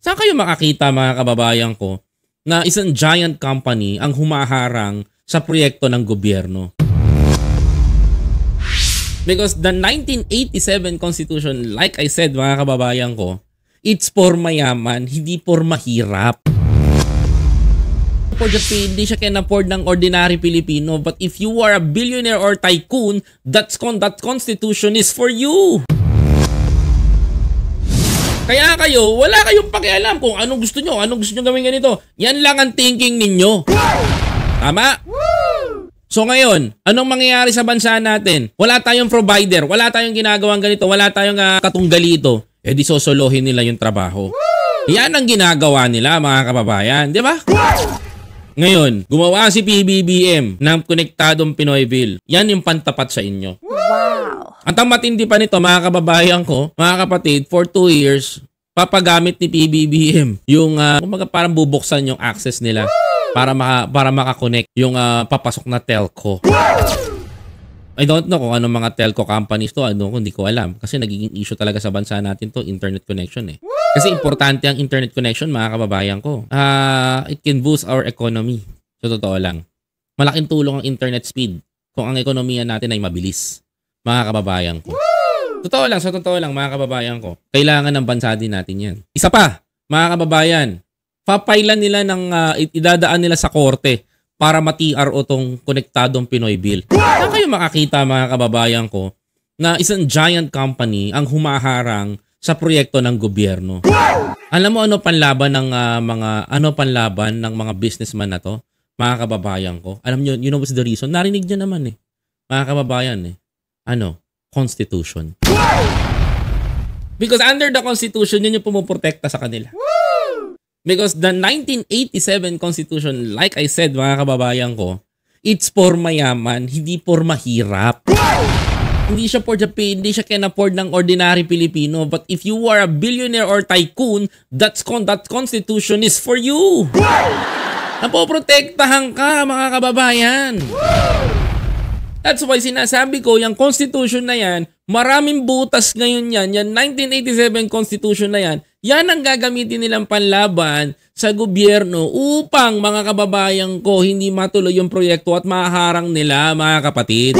Saan kayo makakita mga kababayan ko na isang giant company ang humaharang sa proyekto ng gobyerno? Because the 1987 Constitution, like I said mga kababayan ko, it's for mayaman, hindi for mahirap. For the hindi siya can afford ng ordinary Pilipino. But if you are a billionaire or tycoon, that constitution is for you. Kaya kayo, wala kayong pakialam kung anong gusto nyo gawin ganito. Yan lang ang thinking ninyo. Tama? So ngayon, anong mangyayari sa bansa natin? Wala tayong provider, wala tayong ginagawang ganito, wala tayong katunggalito. Eh di sosolohin nila yung trabaho. Yan ang ginagawa nila mga kababayan, di ba? Ngayon, gumawa si PBBM ng Konektadong Pinoy Bill. Yan yung pantapat sa inyo. Wow! At ang matindi pa nito, mga kababayan ko, mga kapatid, for 2 years, papagamit ni PBBM yung, parang bubuksan yung access nila para makakonect yung papasok na telco. I don't know kung anong mga telco companies to, hindi ko alam. Kasi nagiging issue talaga sa bansa natin to, internet connection eh. Kasi importante ang internet connection mga kababayan ko. It can boost our economy. So totoo lang. Malaking tulong ang internet speed kung ang ekonomiya natin ay mabilis. Mga kababayan ko. Totoo lang mga kababayan ko. Kailangan ng bansa din natin yan. Isa pa, mga kababayan, papailan nila idadaan nila sa korte para ma-TRO tong Konektadong Pinoy Bill. Saan kayo makakita mga kababayan ko na isang giant company ang humaharang sa proyekto ng gobyerno? Alam mo ano panlaban ng mga businessman na to? Mga kababayan ko. Alam nyo, you know what's the reason? Narinig nyo naman eh. Mga kababayan eh. Constitution. Because under the Constitution, yun yung pumuprotekta sa kanila. Because the 1987 Constitution, like I said mga kababayan ko, it's for mayaman, hindi for mahirap. Hindi siya for the hindi siya can afford ng ordinary Pilipino. But if you are a billionaire or tycoon, that constitution is for you. Napoprotektahan ka mga kababayan. That's why sinasabi ko, yung constitution na yan, maraming butas ngayon yan. Yan 1987 constitution na yan, yan ang gagamitin nilang panlaban sa gobyerno upang mga kababayan ko hindi matuloy yung proyekto at maharang nila mga kapatid.